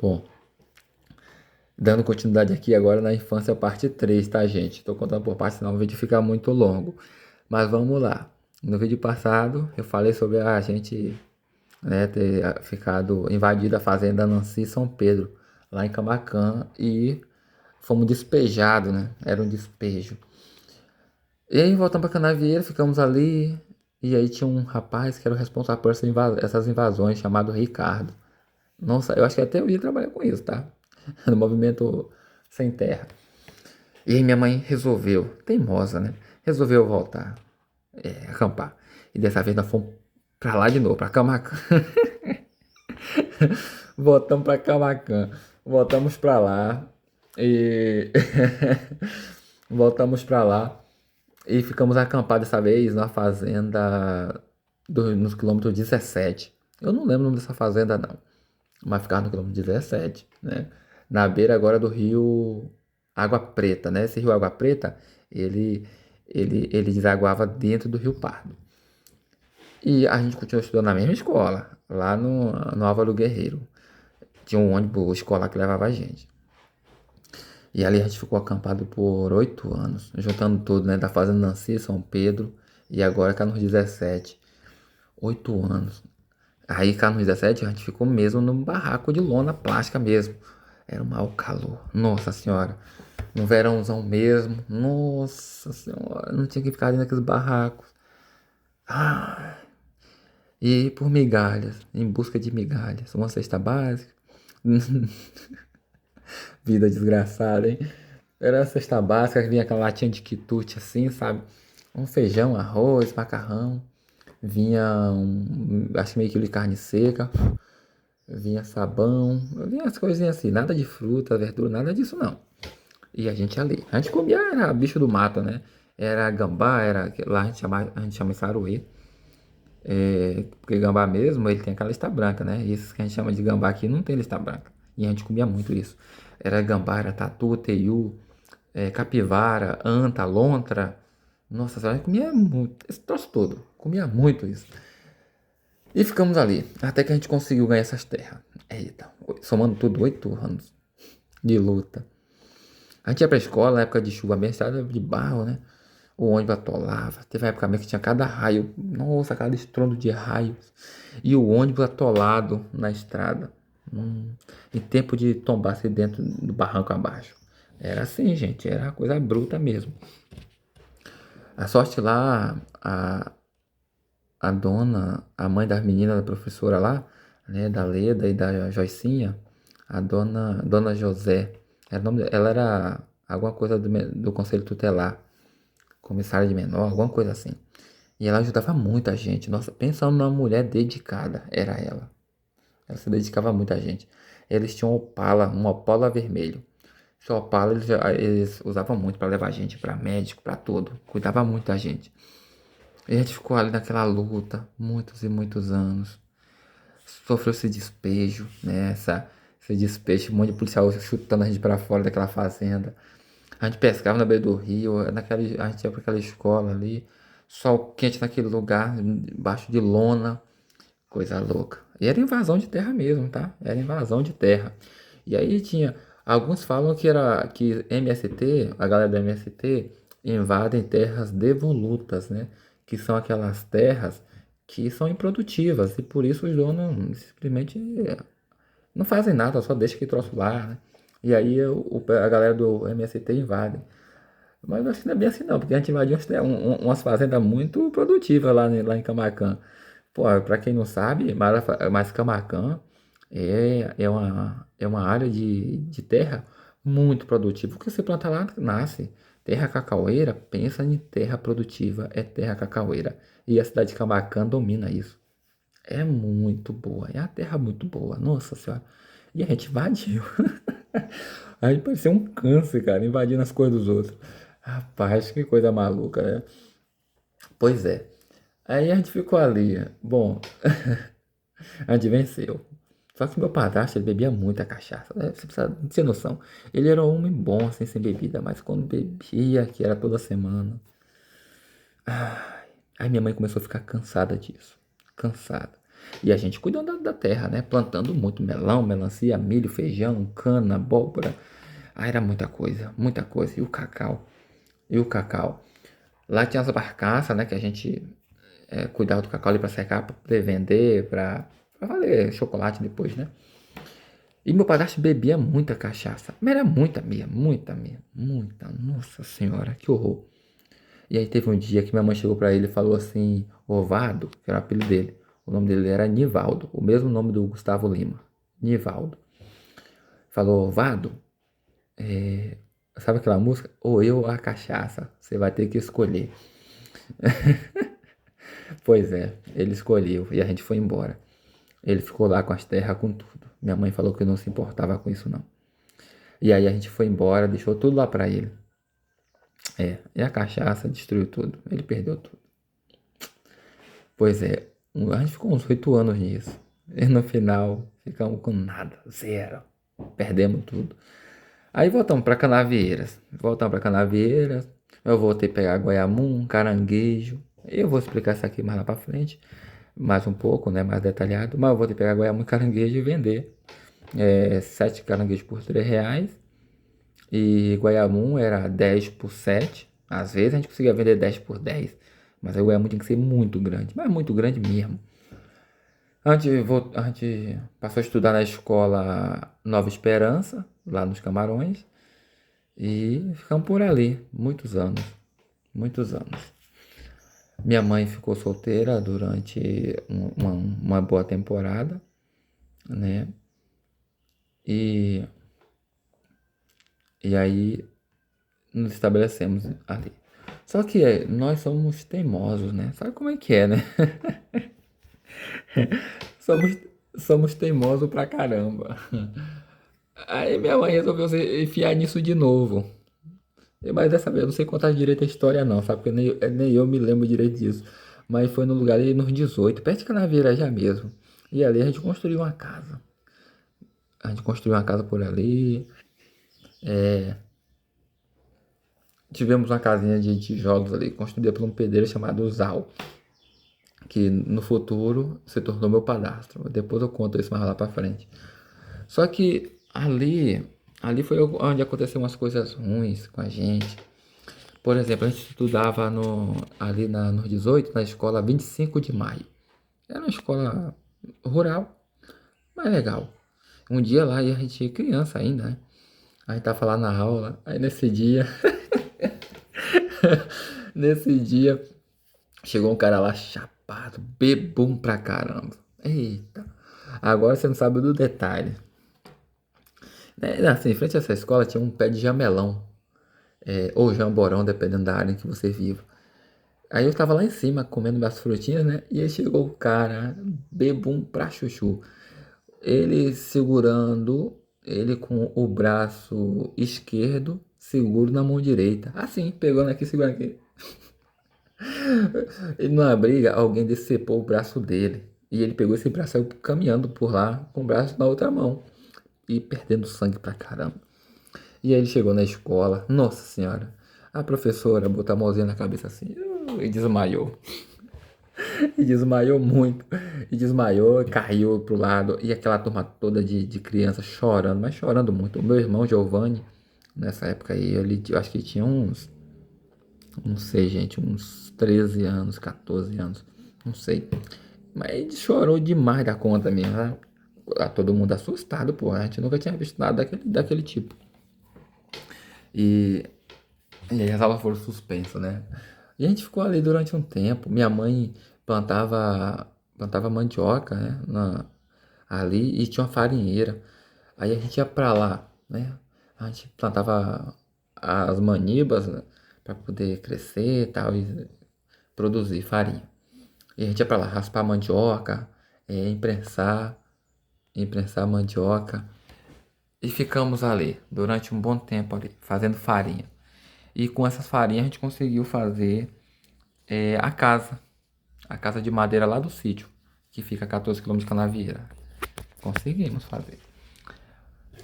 Bom, dando continuidade aqui agora na infância, parte 3, tá, gente? Tô contando por partes, senão o vídeo fica muito longo. Mas vamos lá. No vídeo passado, eu falei sobre a gente, né, ter ficado invadido a fazenda Nancy São Pedro, lá em Camaquã, e fomos despejados, né? Era um despejo. E aí voltamos pra Canavieira, ficamos ali, e aí tinha um rapaz que era o responsável por essas invasões, chamado Ricardo. Nossa, eu acho que até eu ia trabalhar com isso, tá? No movimento sem terra. E aí minha mãe resolveu, teimosa, né? Resolveu voltar, acampar. E dessa vez nós fomos pra lá de novo, pra Camacan. Voltamos pra Camacan. Voltamos pra lá. E. Voltamos pra lá. E ficamos acampados dessa vez na fazenda nos quilômetros 17. Eu não lembro o nome dessa fazenda, não. Mas ficava no quilômetro 17, né? Na beira agora do rio Água Preta, né? Esse rio Água Preta, ele, ele desaguava dentro do Rio Pardo. E a gente continuou estudando na mesma escola, lá no Álvaro Guerreiro. Tinha um ônibus escolar que levava a gente. E ali a gente ficou acampado por 8 anos, juntando tudo, né? Da Fazenda Nancy, São Pedro, e agora cá nos 17. 8 anos. Aí cá nos 17 a gente ficou mesmo num barraco de lona plástica mesmo. Era um mau calor. Nossa senhora. No verãozão mesmo. Nossa senhora. Não tinha que ficar ali naqueles barracos. Ah, e por migalhas. Em busca de migalhas. Uma cesta básica. Vida desgraçada, hein? Era a cesta básica, vinha aquela latinha de quitute assim, sabe? Um feijão, arroz, macarrão. Vinha acho que meio quilo de carne seca. Vinha sabão. Vinha as coisinhas assim. Nada de fruta, verdura, nada disso não. E a gente ali. A gente comia, era bicho do mato, né? Era gambá, era. Lá a gente chama saruê. Porque gambá mesmo, ele tem aquela lista branca, né? E esses que a gente chama de gambá aqui não tem lista branca. E a gente comia muito isso. Era gambá, era tatu, teiu, capivara, anta, lontra. Nossa senhora, a gente comia muito. Esse troço todo. Comia muito isso. E ficamos ali. Até que a gente conseguiu ganhar essas terras. Eita, somando tudo, 8 anos de luta. A gente ia pra escola na época de chuva mesmo, estrada de barro, né? O ônibus atolava. Teve uma época mesmo que tinha cada raio. Nossa, cada estrondo de raios. E o ônibus atolado na estrada. Em tempo de tombar-se dentro do barranco abaixo. Era assim, gente. Era coisa bruta mesmo. A sorte lá, a dona, a mãe das meninas, da professora lá, né? Da Leda e da Joicinha. A dona José. Ela era alguma coisa do Conselho Tutelar. Comissária de menor, alguma coisa assim. E ela ajudava muita gente. Nossa, pensando numa mulher dedicada, era ela. Ela se dedicava a muita gente. Eles tinham um Opala vermelho. Esse Opala eles usavam muito para levar gente para médico, para tudo. Cuidava muito da gente. E a gente ficou ali naquela luta, muitos e muitos anos. Sofreu esse despejo, né? Esse despejo, um monte de policial chutando a gente para fora daquela fazenda. A gente pescava na beira do rio, a gente ia para aquela escola ali, sol quente naquele lugar, embaixo de lona, coisa louca. E era invasão de terra mesmo, tá? Era invasão de terra. E aí tinha, alguns falam que MST, a galera do MST, invadem terras devolutas, né? Que são aquelas terras que são improdutivas e por isso os donos simplesmente não fazem nada, só deixa que troço lá, né? E aí a galera do MST invade. Mas eu acho que não é bem assim não, porque a gente invadiu umas fazendas muito produtivas lá em Camaquã. Pô, pra quem não sabe, mas Camaquã é uma área de terra muito produtiva. O que você planta lá nasce. Terra cacaueira, pensa em terra produtiva, é terra cacaueira. E a cidade de Camaquã domina isso. É muito boa, é a terra muito boa, nossa senhora. E a gente invadiu. A gente parecia um câncer, cara, invadindo as coisas dos outros. Rapaz, que coisa maluca, né? Pois é. Aí a gente ficou ali. Bom, a gente venceu. Só que meu padrasto, ele bebia muita cachaça, né? Você precisa ter noção. Ele era um homem bom, assim, sem bebida, mas quando bebia, que era toda semana. Ai, aí minha mãe começou a ficar cansada disso. Cansada. E a gente cuidando da terra, né? Plantando muito melão, melancia, milho, feijão, cana, abóbora. Ah, era muita coisa, muita coisa. E o cacau, e o cacau. Lá tinha as barcaças, né? Que a gente cuidava do cacau ali pra secar, pra poder vender, pra fazer chocolate depois, né? E meu padrasto bebia muita cachaça. Mas era muita mesmo, muita mesmo, muita. Nossa senhora, que horror. E aí teve um dia que minha mãe chegou pra ele e falou assim, Ovado, que era o apelido dele. O nome dele era Nivaldo, o mesmo nome do Gustavo Lima. Nivaldo. Falou, Ovado, sabe aquela música? Ou eu ou a cachaça. Você vai ter que escolher. Pois é, ele escolheu e a gente foi embora. Ele ficou lá com as terras, com tudo. Minha mãe falou que não se importava com isso, não. E aí a gente foi embora, deixou tudo lá pra ele. E a cachaça destruiu tudo. Ele perdeu tudo. Pois é, a gente ficou uns 8 anos nisso. E no final, ficamos com nada, zero. Perdemos tudo. Aí voltamos pra Canavieiras. Voltamos pra Canavieiras. Eu voltei a pegar guaiamum, caranguejo. Eu vou explicar isso aqui mais lá pra frente. Mais um pouco, né? Mais detalhado. Mas eu voltei a pegar guaiamum e caranguejo e vender. 7 caranguejos por R$ 3. E guaiamum era 10 por 7. Às vezes a gente conseguia vender 10 por 10. Mas aí o guaiamum tinha que ser muito grande. Mas muito grande mesmo. A gente passou a estudar na escola Nova Esperança, lá nos Camarões. E ficamos por ali, muitos anos. Muitos anos. Minha mãe ficou solteira durante uma boa temporada, né? E, e aí nos estabelecemos ali. Só que nós somos teimosos, né? Sabe como é que é, né? Somos, somos teimosos pra caramba. Aí minha mãe resolveu se enfiar nisso de novo. Mas dessa vez eu não sei contar direito a história não, sabe? Porque nem eu me lembro direito disso. Mas foi no lugar ali nos 18, perto de Canaveira já mesmo. E ali a gente construiu uma casa. A gente construiu uma casa por ali. Tivemos uma casinha de tijolos ali, construída por um pedreiro chamado Zal. Que no futuro se tornou meu padrasto. Depois eu conto isso mais lá pra frente. Só que ali foi onde aconteceu umas coisas ruins com a gente. Por exemplo, a gente estudava ali nos 18, na escola 25 de maio. Era uma escola rural, mas legal. Um dia lá, e a gente criança ainda, né? A gente tava lá na aula, aí nesse dia, nesse dia, chegou um cara lá chapado, bebum pra caramba. Eita, agora você não sabe do detalhe. Né? Assim, em frente a essa escola tinha um pé de jamelão, ou jamborão, dependendo da área em que você vive. Aí eu tava lá em cima comendo minhas frutinhas, né? E aí chegou o cara, bebum pra chuchu. Ele segurando, ele com o braço esquerdo seguro na mão direita. Assim, pegando aqui, segurando aqui. E numa briga, alguém decepou o braço dele. E ele pegou esse braço e saiu caminhando por lá com o braço na outra mão. E perdendo sangue pra caramba. E aí ele chegou na escola. Nossa senhora. A professora botou a mãozinha na cabeça assim. E desmaiou. E desmaiou muito. E desmaiou, caiu pro lado. E aquela turma toda de criança chorando, mas chorando muito. O meu irmão Giovanni, nessa época aí, eu acho que ele tinha uns, não sei, gente, uns 13 anos, 14 anos, não sei. Mas ele chorou demais da conta mesmo, né? Todo mundo assustado, pô. A gente nunca tinha visto nada daquele tipo. E, e aí as aulas foram suspensas, né? E a gente ficou ali durante um tempo. Minha mãe plantava mandioca, né? Ali e tinha uma farinheira. Aí a gente ia pra lá, né? A gente plantava as manibas, né? Pra poder crescer e tal, e produzir farinha. E a gente ia pra lá raspar mandioca, imprensar, imprensar mandioca. E ficamos ali durante um bom tempo ali, fazendo farinha. E com essas farinhas a gente conseguiu fazer a casa. A casa de madeira lá do sítio, que fica a 14 km de Canavieira. Conseguimos fazer.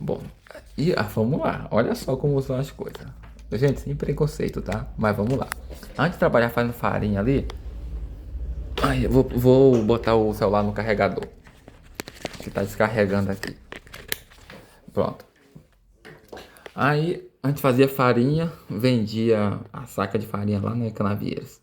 Bom, e vamos lá. Olha só como são as coisas. Gente, sem preconceito, tá? Mas vamos lá. Antes de trabalhar fazendo farinha ali, Ai, eu vou botar o celular no carregador, que tá descarregando aqui. Pronto. Aí a gente fazia farinha, vendia a saca de farinha lá na Canavieiras.